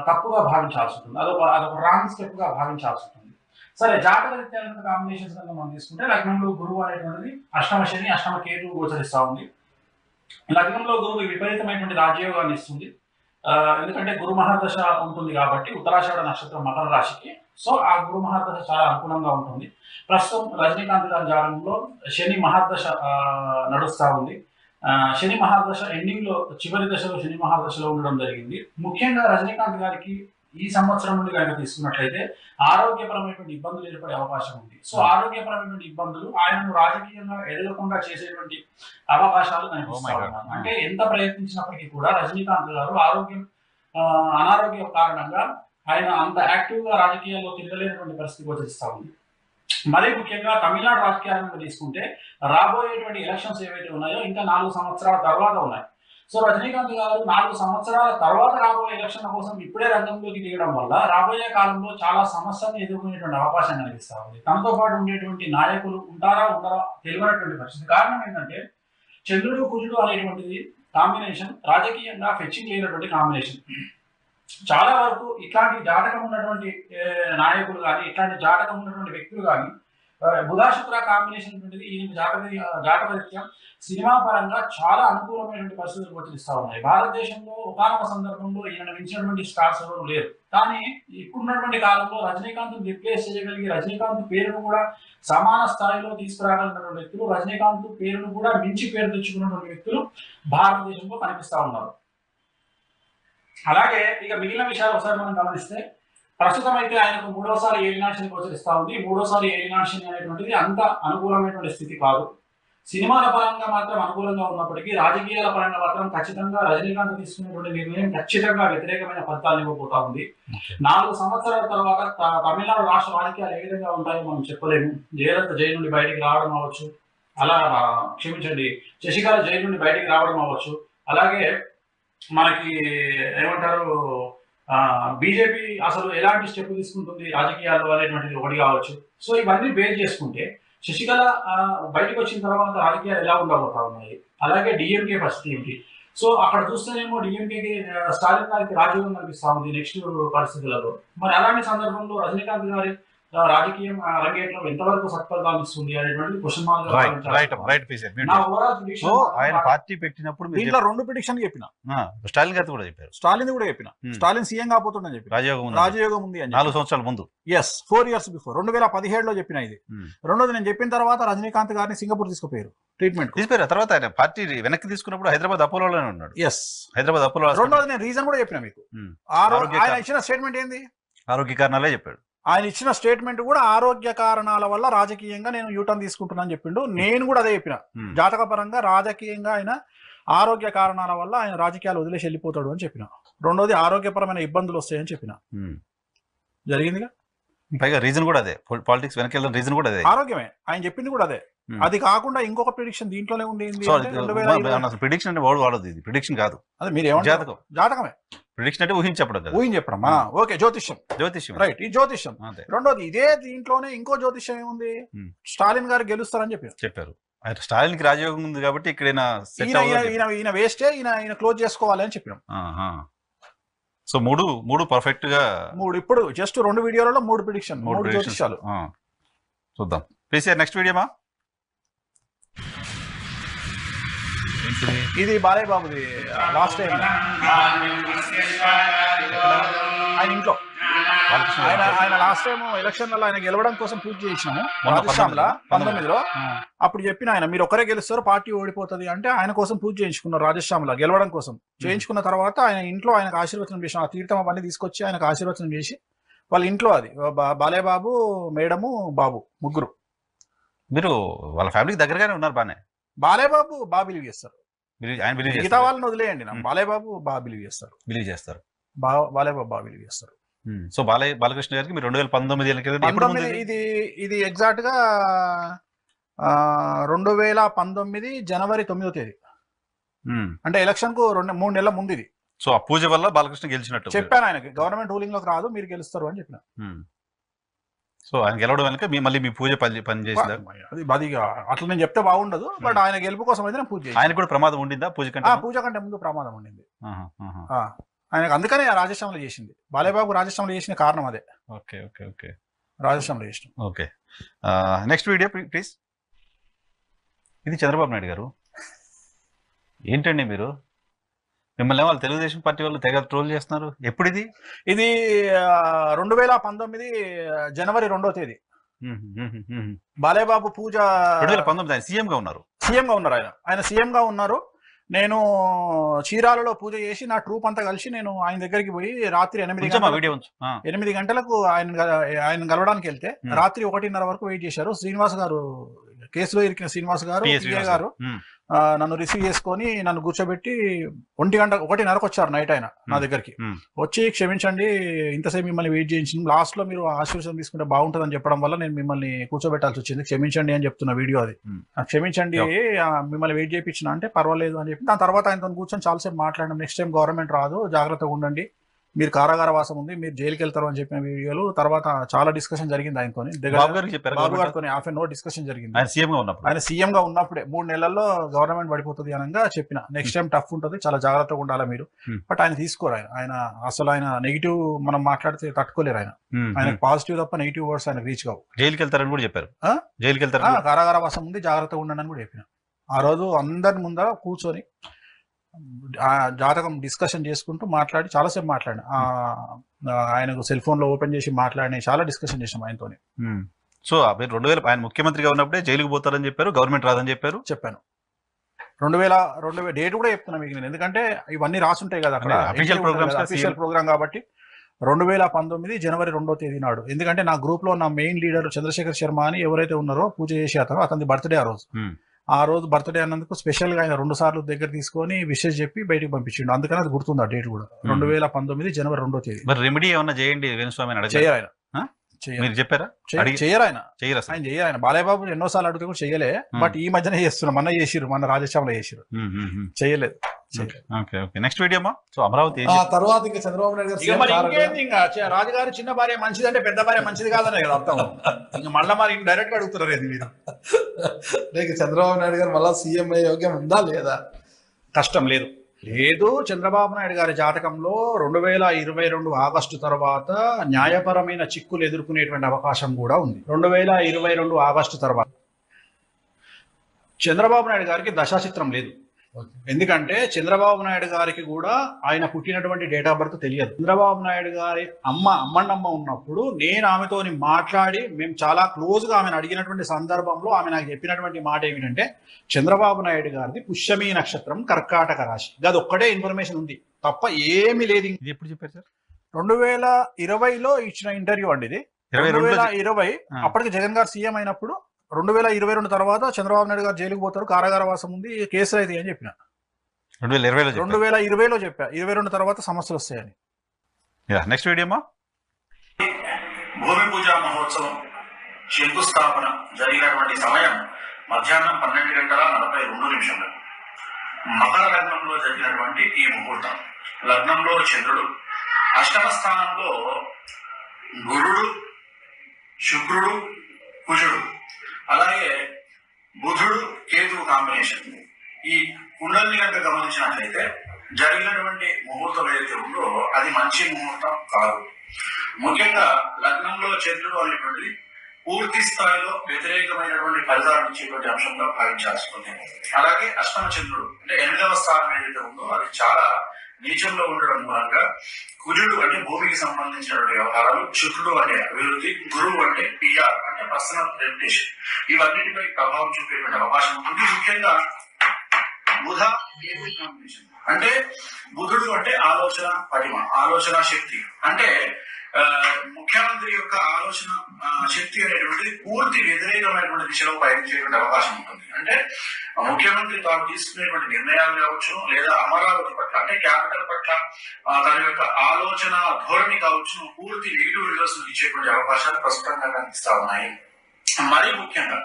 తప్పుగా భావించాల్సి ఉంటుంది. అదొక రాంగ్ స్టెప్ గా భావించాల్సి ఉంటుంది. సరే, జాతక రీత్యా కాంబినేషన్స్ కనుక మనం తీసుకుంటే లగ్నంలో గురువు అనేటువంటిది అష్టమ శని, అష్టమ కేతు గోచరిస్తూ ఉంది. లగ్నంలో గురువు విపరీతమైనటువంటి రాజయోగాన్ని ఇస్తుంది. ఎందుకంటే గురు మహాదశ ఉంటుంది కాబట్టి ఉత్తరాషాఢ నక్షత్రం మకర రాశికి. సో ఆ గురు మహాదశ చాలా అనుకూలంగా ఉంటుంది. ప్రస్తుతం రజనీకాంత్ గారి జాతకంలో శని మహాదశ నడుస్తూ ఉంది. శని మహాదశ ఎండింగ్ లో చివరి దశలో శని మహాదశలో ఉండడం జరిగింది. ముఖ్యంగా రజనీకాంత్ గారికి ఈ సంవత్సరం నుండి కనుక తీసుకున్నట్లయితే ఆరోగ్యపరమైనటువంటి ఇబ్బందులు ఏర్పడే అవకాశం ఉంది. సో ఆరోగ్యపరమైనటువంటి ఇబ్బందులు ఆయనను రాజకీయంగా ఎదగకుండా చేసేటువంటి అవకాశాలు కనిపిస్తూ ఉన్నాయి. అంటే ఎంత ప్రయత్నించినప్పటికీ కూడా రజనీకాంత్ గారు అనారోగ్య కారణంగా ఆయన అంత యాక్టివ్ గా రాజకీయాల్లో తిరగలేనటువంటి పరిస్థితి గోచరిస్తూ ఉంది. మరీ ముఖ్యంగా తమిళనాడు రాజకీయాలను తీసుకుంటే రాబోయేటువంటి ఎలక్షన్స్ ఏవైతే ఉన్నాయో ఇంకా 4 సంవత్సరాల తర్వాత ఉన్నాయి. సో రజనీకాంత్ గారు 4 సంవత్సరాల తర్వాత రాబోయే ఎలక్షన్ల కోసం ఇప్పుడే రంగంలోకి దిగడం వల్ల రాబోయే కాలంలో చాలా సమస్యలను ఎదుర్కొనేటువంటి అవకాశం కనిపిస్తూ ఉంది. తనతో పాటు ఉండేటువంటి నాయకులు ఉంటారా తెలియనటువంటి పరిస్థితి. కారణం ఏంటంటే చంద్రుడు కుజుడు అనేటువంటిది కాంబినేషన్ రాజకీయంగా ఫెచ్చింగ్ లేనటువంటి కాంబినేషన్. చాలా వరకు ఇట్లాంటి జాతకం ఉన్నటువంటి నాయకులు కానీ, ఇట్లాంటి జాతకం ఉన్నటువంటి వ్యక్తులు కానీ, బుధాశుక్ర కాంబినేషన్ అనేటువంటిది ఈ జాతకరీత్యా సినిమా పరంగా చాలా అనుకూలమైనటువంటి పరిస్థితులు గోచరిస్తూ ఉన్నాయి. భారతదేశంలో ఒకనొక సందర్భంలో ఈయన మించినటువంటి స్టార్స్ ఎవరు లేరు. కానీ ఇప్పుడున్నటువంటి కాలంలో రజనీకాంత్ రిప్లేస్ చేయగలిగి రజనీకాంత్ పేరును కూడా సమాన స్థాయిలో తీసుకురాగలిగినటువంటి వ్యక్తులు, రజనీకాంత్ పేరును కూడా మించి పేరు తెచ్చుకున్నటువంటి వ్యక్తులు భారతదేశంలో కనిపిస్తూ ఉన్నారు. అలాగే ఇక మిగిలిన విషయాలు ఒకసారి మనం గమనిస్తే ప్రస్తుతం అయితే ఆయనకు 3వసారి ఏలినాటి శని గోచరిస్తూ ఉంది. 3వసారి ఏలినాటి శని అనేటువంటిది అంత అనుకూలమైనటువంటి స్థితి కాదు. సినిమాల పరంగా మాత్రం అనుకూలంగా ఉన్నప్పటికీ రాజకీయాల పరంగా మాత్రం ఖచ్చితంగా రజనీకాంత్ తీసుకునేటువంటి నిర్ణయం ఖచ్చితంగా వ్యతిరేకమైన ఫలితాలు ఇవ్వబోతా ఉంది. 4 సంవత్సరాల తర్వాత తమిళనాడు రాష్ట్ర రాజకీయాలు ఏ విధంగా ఉంటాయో మనం చెప్పలేము. జయలలిత జైలు నుండి బయటికి రావడం అవ్వచ్చు, శశికళ జైలు నుండి బయటికి రావడం అవ్వచ్చు, అలాగే మనకి ఏమంటారు బీజేపీ అసలు ఎలాంటి స్టెప్ తీసుకుంటుంది రాజకీయాల్లో అనేటువంటిది ఒకటి కావచ్చు. సో ఇవన్నీ బేస్ చేసుకుంటే శశికళ బయటకు వచ్చిన తర్వాత రాజకీయాలు ఎలా ఉండబోతా ఉన్నాయి, అలాగే డిఎంకే పరిస్థితి ఏంటి. సో అక్కడ చూస్తేనేమో డిఎంకేకి స్టాలిన్ గారికి రాజయోగం కనిపిస్తా ఉంది నెక్స్ట్ పరిస్థితులలో. మరి అలాంటి సందర్భంలో రజనీకాంత్ గారి రాజకీయం రంగేట్లో ఎంతవరకు సత్ఫలితాలు ఇస్తుంది అనేటువంటి క్వశ్చన్ మార్క్. ఆయన పార్టీ పెట్టినప్పుడు దీంట్లో 2 ప్రిడిక్షన్ చెప్పిన, స్టాలిన్ గారు కూడా చెప్పారు. స్టాలిన్ కూడా చెప్పిన, స్టాలిన్ సీఎం కాబోతుందని చెప్పి రాజయోగం ఉంది అని 4 సంవత్సరాల ముందు. 4 ఇయర్స్ బిఫోర్ 2017లో చెప్పిన ఇది. రెండోది నేను చెప్పిన తర్వాత రజనీకాంత్ గారిని సింగపూర్ తీసుకుపోయారు ట్రీట్మెంట్ తీసుకుపోయారు. తర్వాత ఆయన పార్టీ వెనక్కి తీసుకున్నప్పుడు హైదరాబాద్ అపోలోలోనే ఉన్నాడు. హైదరాబాద్ అపోలో. రెండోది నేను రీజన్ కూడా చెప్పిన మీకు. ఆయన ఇచ్చిన స్టేట్మెంట్ ఏంది? ఆరోగ్య కారణాలే చెప్పాడు. ఆయన ఇచ్చిన స్టేట్మెంట్ కూడా ఆరోగ్య కారణాల వల్ల రాజకీయంగా నేను యూటర్న్ తీసుకుంటున్నాను చెప్పిండు. నేను కూడా అదే చెప్పిన, జాతక పరంగా రాజకీయంగా ఆయన ఆరోగ్య కారణాల వల్ల ఆయన రాజకీయాలు వదిలేసి వెళ్ళిపోతాడు అని చెప్పిన. రెండోది ఆరోగ్యపరమైన ఇబ్బందులు వస్తాయని చెప్పిన. జరిగిందిగా. పైగా రీజన్ కూడా అదే, పాలిటిక్స్ వెనక వెళ్ళిన రీజన్ కూడా అదే, ఆరోగ్యమే. ఆయన చెప్పింది కూడా అదే. అది కాకుండా ఇంకొక ప్రిడిక్షన్ దీంట్లోనే ఉంది. ప్రిడిక్షన్ అంటే వర్డ్ వాడదు, ఇది ప్రిడిక్షన్ కాదు. అదే మీరు ఏమంటారు? జాతకమే. ప్రిడిక్షన్ అంటే ఊహించి చెప్పడం కదా. ఊహించి చెప్పడం. ఓకే, జ్యోతిష్యం. రైట్, ఈ జ్యోతిష్యం. రెండోది ఇదే దీంట్లోనే ఇంకో జ్యోతిష్యం ఏముంది? స్టాలిన్ గారు గెలుస్తారని చెప్పారు. స్టాలిన్ కి రాజయోగం ఉంది కాబట్టి ఇక్కడ ఈయన వేస్టే, ఈయన క్లోజ్ చేసుకోవాలి అని చెప్పినాం. సో మూడు పర్ఫెక్ట్ గా ఇప్పుడు జస్ట్ 2 వీడియోలలో 3 ప్రిడిక్షన్, 3 జ్యోతిష్యాలు చూద్దాం. కేసీఆర్ నెక్స్ట్ వీడియోమా? ఇది బాలయ్య బాబుది లాస్ట్ టైం ఆయన ఇంట్లో. ఆయన లాస్ట్ టైం ఎలక్షన్లలో ఆయన గెలవడం కోసం పూజ చేసినాము రాజస్థాన్లో 19లో. అప్పుడు చెప్పిన ఆయన మీరు ఒకరే గెలుస్తారు, పార్టీ ఓడిపోతుంది అంటే ఆయన కోసం పూజ చేయించుకున్నారు రాజస్థాన్లో గెలవడం కోసం. చేయించుకున్న తర్వాత ఆయన ఇంట్లో ఆయనకు ఆశీర్వచనం చేసిన, ఆ తీర్థం అవన్నీ తీసుకొచ్చి ఆయనకు ఆశీర్వచనం చేసి వాళ్ళ ఇంట్లో అది బాలయ్య బాబు, మేడము, బాబు ముగ్గురు. మీరు వాళ్ళ ఫ్యామిలీకి దగ్గరగానే ఉన్నారు. బాలయ్య బాబు బాగా బిలీవ్ చేస్తారు. మిగతా వాళ్ళని వదిలేయండి, బాలయ్య బాబు బాగా బిలీవ్ చేస్తారు. బాలయ్య బాబు బాగా బిలీవ్ చేస్తారు. సో బాలకృష్ణ గారికి మీరు 2019 ఇది ఎగ్జాక్ట్ గా 2019 జనవరి 9వ తేదీ, అంటే ఎలక్షన్ కు 3 నెలల ముందు ఇది. సో ఆ పూజ వల్ల బాలకృష్ణ గెలిచినట్టు చెప్పాను ఆయనకి, గవర్నమెంట్ రూలింగ్ లోకి రాదు, మీరు గెలుస్తారు అని చెప్పిన. సో ఆయన గెలవడం వెనక మళ్ళీ మీ పూజ పని చేసిందా? అది అట్లా నేను చెప్తే బాగుండదు, బట్ ఆయన గెలుపు కోసం అయితే నేను పూజ చేయాలి. ఆయన కూడా ప్రమాదం ఉండిందా పూజ కంటే? పూజ కంటే ముందు ప్రమాదం ఉండింది ఆయనకు, అందుకనే రాజశ్యామలో చేసింది. బాలయ్యబాబు రాజశ్యామలో చేసిన కారణం అదే. ఓకే ఓకే ఓకే, రాజశ్యామలో చేసిన. Okay, next video please. ఇది చంద్రబాబు నాయుడు గారు. ఏంటండి మీరు, మిమ్మల్ని వాళ్ళు తెలుగుదేశం పార్టీ వాళ్ళు తెగ ట్రోల్ చేస్తున్నారు. ఎప్పుడు ఇది? ఇది 2019 జనవరి 2వ తేదీ. బాలయ్యబాబు పూజ 2019 ఆయన సీఎం గా ఉన్నారు. ఆయన సీఎం గా ఉన్నారు. నేను చీరాలలో పూజ చేసి నా ట్రూప్ అంతా కలిసి నేను ఆయన దగ్గరికి పోయి రాత్రి 8 గంటలకు ఆయన కలవడానికి వెళ్తే రాత్రి 1:30 వరకు వెయిట్ చేశారు. శ్రీనివాస్ గారు, కేసులో ఇరికిన శ్రీనివాస్ గారు, పిఏ గారు నన్ను రిసీవ్ చేసుకొని నన్ను కూర్చోబెట్టి 1:30కు వచ్చారు నైట్. ఆయన నా దగ్గరికి వచ్చి, క్షమించండి ఇంతసేపు మిమ్మల్ని వెయిట్ చేయించింది, లాస్ట్ లో మీరు ఆశీర్వాదం తీసుకుంటే బాగుంటుందని చెప్పడం వల్ల నేను మిమ్మల్ని కూర్చోబెట్టాల్సి వచ్చింది, క్షమించండి అని చెప్తున్న వీడియో అది. క్షమించండి మిమ్మల్ని వెయిట్ చేయించిన అంటే పర్వాలేదు అని చెప్పి దాని తర్వాత ఆయనతో కూర్చొని చాలాసేపు మాట్లాడడం. నెక్స్ట్ టైం గవర్నమెంట్ రాదు, జాగ్రత్తగా ఉండండి, మీరు కారాగార వాసం ఉంది, మీరు జైలుకి వెళ్తారు అని చెప్పిన వీడియోలు. తర్వాత చాలా డిస్కషన్ జరిగింది ఆయనతో, బాబు గారితో హాఫ్ ఎన్ అవర్ డిస్కషన్ జరిగింది. ఆయన సీఎం గా ఉన్నప్పుడే 3 నెలల్లో గవర్నమెంట్ పడిపోతుంది అనగా చెప్పిన, నెక్స్ట్ టైం టఫ్ ఉంటుంది, చాలా జాగ్రత్తగా ఉండాలి మీరు. బట్ ఆయన తీసుకోరు. ఆయన నెగిటివ్ మనం మాట్లాడితే తట్టుకోలేరు. ఆయన పాజిటివ్ తప్ప నెగిటివ్ వర్డ్స్ ఆయన రీచ్ కావు. జైలుకి వెళ్తారని కూడా చెప్పారు. కారాగార వాసం ఉంది, జాగ్రత్తగా ఉండండి అని కూడా చెప్పిన. ఆ రోజు అందరి ముందర కూర్చొని జాతకం డిస్కషన్ చేసుకుంటూ చాలాసేపు మాట్లాడిన. ఆయనకు సెల్ ఫోన్ లో ఓపెన్ చేసి మాట్లాడిన, చాలా డిస్కషన్ చేసాం ఆయనతో. సో 2000 ఆయన ముఖ్యమంత్రిగా ఉన్నప్పుడే జైలుకు పోతారని చెప్పారు, గవర్నమెంట్ రాదని చెప్పారు. చెప్పాను 2000 డేట్ కూడా చెప్తున్నా మీకు, ఎందుకంటే ఇవన్నీ రాసుంటాయి కదా అక్కడ, అఫీషియల్ ప్రోగ్రామ్ కాబట్టి 2019 జనవరి 2వ తేదీ నాడు. ఎందుకంటే నా గ్రూప్ లో నా మెయిన్ లీడర్ చంద్రశేఖర్ శర్మ అని ఎవరైతే ఉన్నారో పూజ చేసి అతని బర్త్డే ఆ రోజు బర్త్డే అన్నందుకు స్పెషల్ గా ఆయన 2 సార్లు దగ్గర తీసుకొని విషెస్ చెప్పి బయటకు పంపించిండు. అందుకని అది గుర్తుంది ఆ డేట్ కూడా, 2019 జనవరి 2వ తేదీ. మరి రెమెడీ ఏమన్నా చేయండి వేణుస్వామి అని చేయరు ఆయన. ఆయన బాలయ్యబాబు ఎన్నోసార్లు అడిగితే కూడా చెయ్యలే, బట్ ఈ మధ్యనే చేస్తున్నారు. మొన్న చేసిరు, మొన్న రాజశ్యామలో చేసిరు, చేయలేదు. నెక్స్ట్ వీడియో సో అమరావతి తర్వాత ఇంకా చంద్రబాబు నాయుడు గారు రాజుగారు చిన్న భార్య మంచిది అంటే పెద్ద భార్య మంచిది కాదని అర్థం. ఇంకా మళ్ళీ మరి డైరెక్ట్ గా అడుగుతున్నారు ఇది మీరు. చంద్రబాబు నాయుడు గారు మళ్ళీ సీఎం అయ్యే యోగ్యం ఉందా లేదా? కష్టం లేదు. చంద్రబాబు నాయుడు గారి జాతకంలో 2022 ఆగస్టు తర్వాత న్యాయపరమైన చిక్కులు ఎదుర్కొనేటువంటి అవకాశం కూడా ఉంది. 2022 ఆగస్టు తర్వాత చంద్రబాబు నాయుడు గారికి దశాచిత్రం లేదు. ఎందుకంటే చంద్రబాబు నాయుడు గారికి కూడా ఆయన పుట్టినటువంటి డేట్ ఆఫ్ బర్త్ తెలియదు. చంద్రబాబు నాయుడు గారి అమ్మన్నమ్మ ఉన్నప్పుడు నేను ఆమెతో మాట్లాడి మేము చాలా క్లోజ్ గా ఆమెను అడిగినటువంటి సందర్భంలో ఆమె నాకు చెప్పినటువంటి మాట ఏమిటంటే, చంద్రబాబు నాయుడు గారిది పుష్యమీ నక్షత్రం, కర్కాటక రాశి. అది ఒక్కటే ఇన్ఫర్మేషన్ ఉంది తప్ప ఏమీ లేదు. ఇది ఎప్పుడు చెప్పారు సార్? 2020లో ఇచ్చిన ఇంటర్వ్యూ అండి ఇది. 2020 అప్పటికి జగన్ గారు సీఎం అయినప్పుడు 2022 తర్వాత చంద్రబాబు నాయుడు గారు జైలుకు పోతారు, కారాగార వాసం ఉంది, కేసులు అయితే అని చెప్పిన. 2020లో చెప్పా. 22 తర్వాత సమస్యలు వస్తాయని. నెక్స్ట్ వీడియో భూమి పూజ మహోత్సవం శంకుస్థాపన జరిగినటువంటి సమయం మధ్యాహ్నం 12:42 మకర లగ్నంలో జరిగినటువంటి ఈ ముహూర్తం. లగ్నంలో చంద్రుడు, అష్టమ స్థానంలో గురుడు, శుక్రుడు, కుజుడు, అలాగే బుధుడు, కేతువు కాంబినేషన్. ఈ కుండల్ని కనుక గమనించినట్లయితే జరిగినటువంటి ముహూర్తం ఏదైతే ఉందో అది మంచి ముహూర్తం కాదు. ముఖ్యంగా లగ్నంలో చంద్రుడు అనేటువంటిది పూర్తి స్థాయిలో వ్యతిరేకమైనటువంటి ఫలితాలు ఇచ్చేటువంటి అంశంగా భావించాల్సి ఉంది. అలాగే అష్టమ చంద్రుడు అంటే 8వ స్థానం ఏదైతే ఉందో అది చాలా నీచంలో ఉండడం మూలంగా కుజుడు అంటే భూమికి సంబంధించినటువంటి వ్యవహారాలు, శుక్రుడు అంటే అభివృద్ధి, గురువు అంటే పిఆర్ అంటే పర్సనల్ రెప్యుటేషన్, ఇవన్నిటిపై ప్రభావం చూపేటువంటి అవకాశం ఉంటుంది. ముఖ్యంగా బుధ కేతు కాంబినేషన్ అంటే బుధుడు అంటే ఆలోచన పటిమ, ఆలోచన శక్తి. అంటే ముఖ్యమంత్రి యొక్క ఆలోచన శక్తి అనేటువంటిది పూర్తి వ్యతిరేకమైనటువంటి దిశలో పయనించేటువంటి అవకాశం ఉంటుంది. అంటే ముఖ్యమంత్రి తాను తీసుకునేటువంటి నిర్ణయాలు కావచ్చు, లేదా అమరావతి పట్ల అంటే క్యాపిటల్ పట్ల తన యొక్క ఆలోచన ధోరణి కావచ్చు పూర్తి నెగిటివ్ రిజల్ట్స్ ఇచ్చేటువంటి అవకాశాలు ప్రస్తుతంగా కనిపిస్తా ఉన్నాయి. మరీ ముఖ్యంగా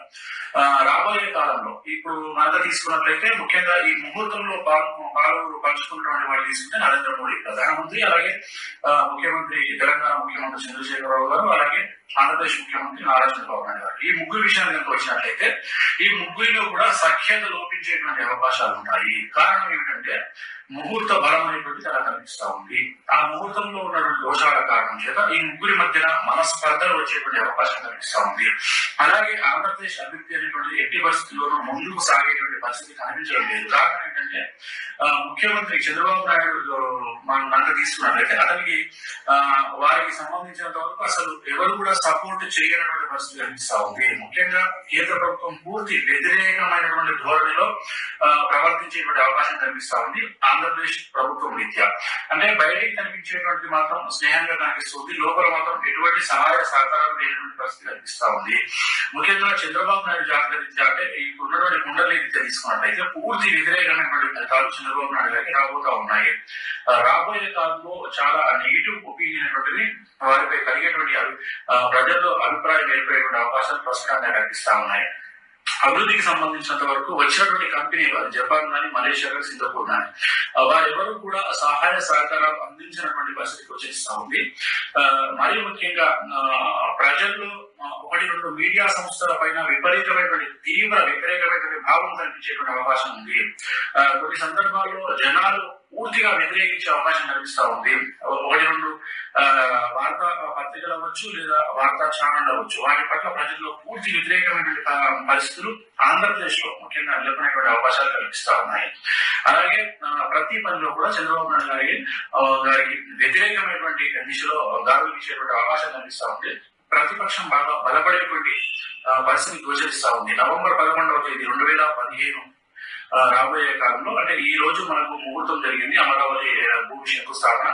రాబోయే కాలంలో ఇప్పుడు మనగా తీసుకున్నట్లయితే ముఖ్యంగా ఈ ముహూర్తంలో పాలు పంచుకున్నటువంటి వాళ్ళు తీసుకుంటే నరేంద్ర మోడీ ప్రధానమంత్రి, అలాగే ముఖ్యమంత్రి తెలంగాణ ముఖ్యమంత్రి చంద్రశేఖరరావు గారు, అలాగే ఆంధ్రప్రదేశ్ ముఖ్యమంత్రి నారా చంద్రబాబు నాయుడు గారు. ఈ ముగ్గురు విషయాన్ని కనుక వచ్చినట్లయితే ఈ ముగ్గురిలో కూడా సఖ్యత లోపించేటువంటి అవకాశాలు ఉంటాయి. కారణం ఏమిటంటే ముహూర్త బలం అనేటువంటిది అలా కనిపిస్తా ఉంది. ఆ ముహూర్తంలో ఉన్నటువంటి దోషాల కారణం చేత ఈ ముగ్గురి మధ్యన మనస్పర్ధలు వచ్చేటువంటి అవకాశం కనిపిస్తా ఉంది. అలాగే ఆంధ్రప్రదేశ్ అభివృద్ధి అనేటువంటి ఎట్టి పరిస్థితుల్లోనూ ముందుకు సాగేటువంటి పరిస్థితి కనిపించడం లేదు. కారణం ఏంటంటే ముఖ్యమంత్రి చంద్రబాబు నాయుడు మనం కనుక తీసుకున్నట్లయితే అతనికి వారికి సంబంధించినంత వరకు అసలు ఎవరు కూడా సపోర్ట్ చేయనటువంటి పరిస్థితి కనిపిస్తా ఉంది. ముఖ్యంగా కేంద్ర ప్రభుత్వం పూర్తి వ్యతిరేకమైనటువంటి ధోరణిలో ప్రవర్తించేటువంటి అవకాశం కనిపిస్తా ఉంది ఆంధ్రప్రదేశ్ ప్రభుత్వం రీత్యా. అంటే బయటికి కనిపించేటువంటి మాత్రం స్నేహంగా కనిపిస్తుంది, లోపల మాత్రం ఎటువంటి సహాయ సహకారాలు లేనటువంటి పరిస్థితి కనిపిస్తా ఉంది. ముఖ్యంగా చంద్రబాబు నాయుడు జాతీయ రీత్యా అంటే ఈ ఉన్నటువంటి కుండలి రీత్యా తీసుకున్నట్లయితే పూర్తి వ్యతిరేకమైనటువంటి ఫలితాలు చంద్రబాబు నాయుడు గారికి రాబోతా ఉన్నాయి. రాబోయే కాలంలో చాలా నెగిటివ్ ఒపీనియన్ అనేటువంటిది వారిపై కలిగేటువంటి ప్రజల్లో అభిప్రాయం ఏర్పడేటువంటి అవకాశాలు ప్రస్తుతంగా కనిపిస్తా ఉన్నాయి. అభివృద్ధికి సంబంధించినంత వరకు వచ్చినటువంటి కంపెనీలు జపాన్ కానీ, మలేషియా కానీ, సింగపూర్ కానీ వారెవరూ కూడా సహాయ సహకారాలు అందించినటువంటి పరిస్థితికి వచ్చేస్తా ఉంది. మరీ ముఖ్యంగా ప్రజల్లో ఒకటి రెండు మీడియా సంస్థల పైన విపరీతమైనటువంటి తీవ్ర వ్యతిరేకమైనటువంటి భావం కనిపించేటువంటి అవకాశం ఉంది. కొన్ని సందర్భాల్లో జనాలు పూర్తిగా వ్యతిరేకించే అవకాశం కనిపిస్తా ఉంది. ఒకటి రెండు వార్తా పత్రికలు అవ్వచ్చు లేదా వార్తా ఛానల్ అవ్వచ్చు, వాటి పట్ల ప్రజల్లో పూర్తి వ్యతిరేకమైనటువంటి పరిస్థితులు ఆంధ్రప్రదేశ్ లో ముఖ్యంగా నెలకొనేటువంటి అవకాశాలు కనిపిస్తా ఉన్నాయి. అలాగే ప్రతి పనిలో కూడా చంద్రబాబు నాయుడు గారికి వ్యతిరేకమైనటువంటి దిశలో దాడులు ఇచ్చేటువంటి అవకాశం కనిపిస్తా ఉంది. ప్రతిపక్షం బాగా బలపడేటువంటి పరిస్థితి గోచరిస్తా ఉంది. నవంబర్ 11వ తేదీ 2015 రాబోయే కాలంలో అంటే ఈ రోజు మనకు ముహూర్తం జరిగింది అమరావతి భూమి శంకుస్థాపన.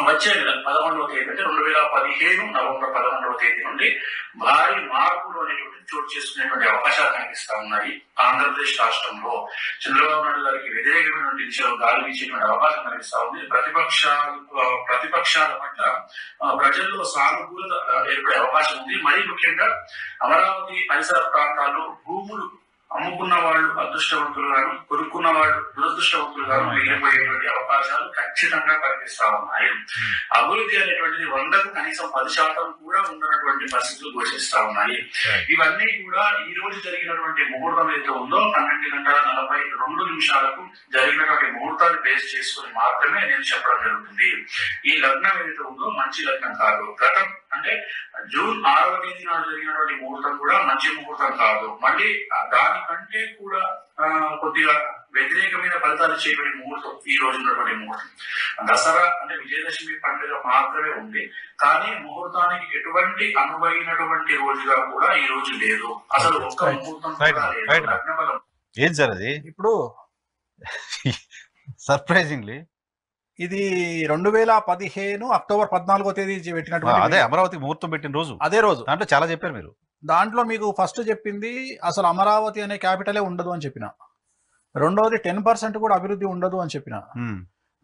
వచ్చే 11వ తేదీ అంటే 2015 నవంబర్ 11వ తేదీ నుండి భారీ మార్పులు అనేటువంటి చోటు చేసుకునేటువంటి అవకాశాలు కనిపిస్తా ఉన్నాయి. ఆంధ్రప్రదేశ్ రాష్ట్రంలో చంద్రబాబు నాయుడు గారికి వ్యతిరేకమైనటువంటి దిశలో గాలి వీచేటువంటి అవకాశం కనిపిస్తా ఉంది. ప్రతిపక్షాల పట్ల ప్రజల్లో సానుకూలత ఏర్పడే అవకాశం ఉంది. మరీ ముఖ్యంగా అమరావతి పరిసర ప్రాంతాల్లో భూములు అమ్ముకున్న వాళ్ళు అదృష్టవంతులు గాను, కొనుక్కున్న వాళ్ళు దురదృష్టవంతులు గాను మిగిలిపోయేటువంటి అవకాశాలు ఖచ్చితంగా కనిపిస్తా ఉన్నాయి. అభివృద్ధి అనేటువంటిది 100కు కనీసం 10% కూడా ఉన్నటువంటి పరిస్థితులు ఘోషిస్తా ఉన్నాయి. ఇవన్నీ కూడా ఈ రోజు జరిగినటువంటి ముహూర్తం ఏదైతే ఉందో 12:42 జరిగినటువంటి ముహూర్తాన్ని బేస్ చేసుకుని మాత్రమే నేను చెప్పడం జరుగుతుంది. ఈ లగ్నం ఏదైతే ఉందో మంచి లగ్నం కాదు. గతం అంటే జూన్ 6వ తేదీ నాడు జరిగినటువంటి ముహూర్తం కూడా మంచి ముహూర్తం కాదు. మళ్ళీ దానికంటే కూడా కొద్దిగా వ్యతిరేకమైన ఫలితాలు ఇచ్చేటువంటి ముహూర్తం ఈ రోజు ఉన్నటువంటి ముహూర్తం. దసరా అంటే విజయదశమి పండుగ మాత్రమే ఉంది, కానీ ముహూర్తానికి ఎటువంటి అనువైనటువంటి రోజుగా కూడా ఈ రోజు లేదు. అసలు ఒక్క ముహూర్తం కూడా లేదు. లగ్నబలం ఏం సార్ అది ఇప్పుడు సర్ప్రైజింగ్లీ ఇది 2015 అక్టోబర్ 14వ తేదీ పెట్టినటువంటి అదే అమరావతి ముహూర్తం పెట్టిన రోజు, అదే రోజు. దాంట్లో చాలా చెప్పారు మీరు. దాంట్లో మీకు ఫస్ట్ చెప్పింది అసలు అమరావతి అనే క్యాపిటలే ఉండదు అని చెప్పిన. రెండోది 10% కూడా అభివృద్ధి ఉండదు అని చెప్పిన.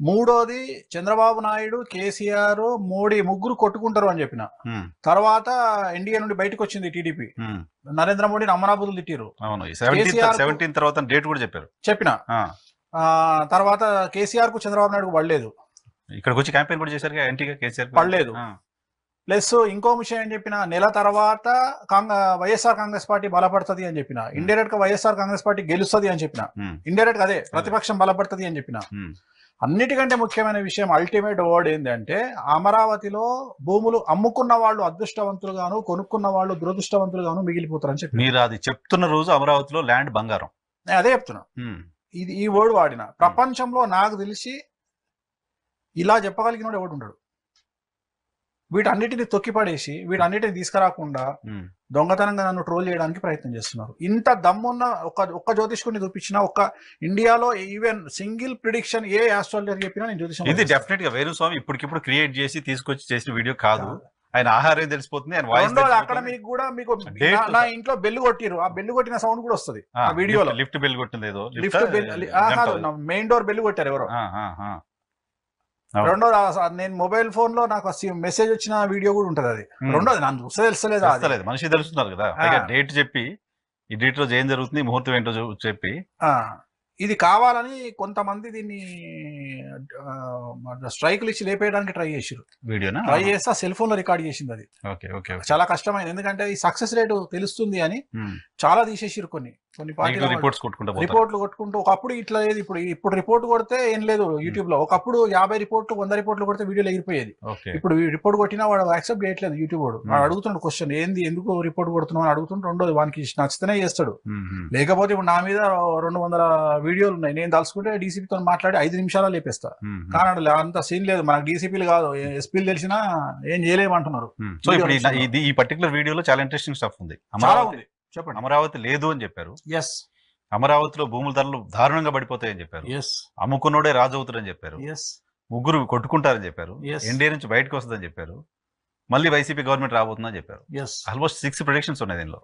మూడోది చంద్రబాబు నాయుడు, కేసీఆర్, మోడీ ముగ్గురు కొట్టుకుంటారు అని చెప్పిన. తర్వాత ఎన్డీఏ నుండి బయటకు వచ్చింది టీడీపీ. నరేంద్ర మోడీని అమరాబుద్ధులు తిట్టిరు. తర్వాత డేట్ కూడా చెప్పిన. తర్వాత కేసీఆర్ కు చంద్రబాబు నాయుడు పడలేదు. ఇక్కడికి వచ్చి క్యాంపెయిన్ కూడా చేశారు ఎంటీగా, కేసీఆర్ పడలేదు. ప్లస్ ఇంకో విషయం ఏం చెప్పిన, నెల తర్వాత వైఎస్ఆర్ కాంగ్రెస్ పార్టీ బలపడుతుంది అని చెప్పిన. ఇండైరెక్ట్ గా వైఎస్ఆర్ కాంగ్రెస్ పార్టీ గెలుస్తుంది అని చెప్పిన. ఇండైరెక్ట్ గా అదే ప్రతిపక్షం బలపడుతుంది అని చెప్పిన. అన్నిటికంటే ముఖ్యమైన విషయం అల్టిమేట్ వర్డ్ ఏంటంటే అమరావతిలో భూములు అమ్ముకున్న వాళ్ళు అదృష్టవంతులు గాను, కొనుక్కున్న వాళ్ళు దురదృష్టవంతులు గాను మిగిలిపోతారని చెప్పి మీరు అది చెప్తున్న రోజు అమరావతిలో ల్యాండ్ బంగారం. నేను అదే చెప్తున్నా. ఇది ఈ వర్డ్ వాడిన ప్రపంచంలో నాకు తెలిసి ఇలా చెప్పగలిగిన ఎవడు ఉండడు. వీటన్నిటిని తొక్కిపడేసి వీటన్నిటిని తీసుకురాకుండా దొంగతనంగా నన్ను ట్రోల్ చేయడానికి ప్రయత్నం చేస్తున్నారు. ఇంత దమ్మున్న ఒక్క జ్యోతిష్కుని చూపించిన ఒక్క ఇండియాలో ఈవెన్ సింగిల్ ప్రిడిక్షన్ ఏ ఆస్ట్రాలజర్ చెప్పినా నేను జ్యోతిషం. ఇది డెఫినెట్ గా వేణుస్వామి ఇప్పటికిప్పుడు క్రియేట్ చేసి తీసుకొచ్చి చేసిన వీడియో కాదు. ఆయన ఆహారం తెలిసిపోతుంది, ఆయన వాయిస్ రెండోది అక్కడ మీకు కూడా మీకు నా ఇంట్లో బెల్ కొట్టిరు, ఆ బెల్ కొట్టిన సౌండ్ కూడా వస్తుంది ఆ వీడియోలో. లిఫ్ట్ బెల్ కొట్టింది ఏదో, మెయిన్ డోర్ బెల్ కొట్టారు ఎవరో. రెండోది నేను మొబైల్ ఫోన్ లో నాకు మెసేజ్ వచ్చిన వీడియో కూడా ఉంటది. అది రెండోది నాకు చూస్తే తెలుస్తలేదు, మనిషి తెలుస్తున్నారు కదా, డేట్ చెప్పి ఈ డేట్ రోజు ఏం జరుగుతుంది, ముహూర్తం ఏంటో చెప్పి. ఇది కావాలని కొంతమంది దీన్ని స్ట్రైకులు ఇచ్చి లేపేయడానికి ట్రై చేసారు. వీడియోనా ట్రై చేస్తే సెల్ ఫోన్ లో రికార్డ్ చేసింది. అది చాలా కష్టమైంది, ఎందుకంటే ఈ సక్సెస్ రేటు తెలుస్తుంది అని చాలా తీసేసారు. కొన్ని పార్టీలు రిపోర్ట్లు కొట్టుకుంటూ ఒకప్పుడు ఇట్లా లేదు. ఇప్పుడు రిపోర్ట్ కొడితే ఏం లేదు యూట్యూబ్ లో. ఒకప్పుడు 50 రిపోర్ట్లు 100 రిపోర్ట్లు కొడితే వీడియోలు ఎగిరిపోయేది. ఇప్పుడు రిపోర్ట్ కొట్టినా వాడు యాక్సెప్ట్ చేయట్లేదు యూట్యూబ్ వాడు. అడుగుతున్నాడు క్వశ్చన్, ఏంది ఎందుకు రిపోర్ట్ కొడుతున్నావు అని అడుగుతుంటే రెండోది వానికి నచ్చితేనే చేస్తాడు. లేకపోతే ఇప్పుడు నా మీద 200 వీడియోలు ఉన్నాయి, నేను తలుసుకుంటే డీసీపీతో మాట్లాడి 5 నిమిషాలు లేపేస్తా. కానీ అంత సీన్ లేదు, మనకు డీసీపీలు కాదు ఎస్పీలు తెలిసినా ఏం చేయలేమంటున్నారు. సో ఇప్పుడు ఈ పర్టికులర్ వీడియోలో చాలా ఇంట్రెస్టింగ్ స్టఫ్ ఉంది. చెప్పండి. అమరావతి లేదు అని చెప్పారు. అమరావతిలో భూముల ధరలు దారుణంగా పడిపోతాయని చెప్పారు. అమ్ముకున్నోడే రాజు అవుతారని చెప్పారు. ముగ్గురు కొట్టుకుంటారని చెప్పారు. ఎన్డీఏ నుంచి బయటకు వస్తుందని చెప్పారు. మళ్ళీ వైసీపీ గవర్నమెంట్ రాబోతుందని చెప్పారు. ఆల్మోస్ట్ 6 ప్రొడిక్షన్స్ ఉన్నాయి దీనిలో.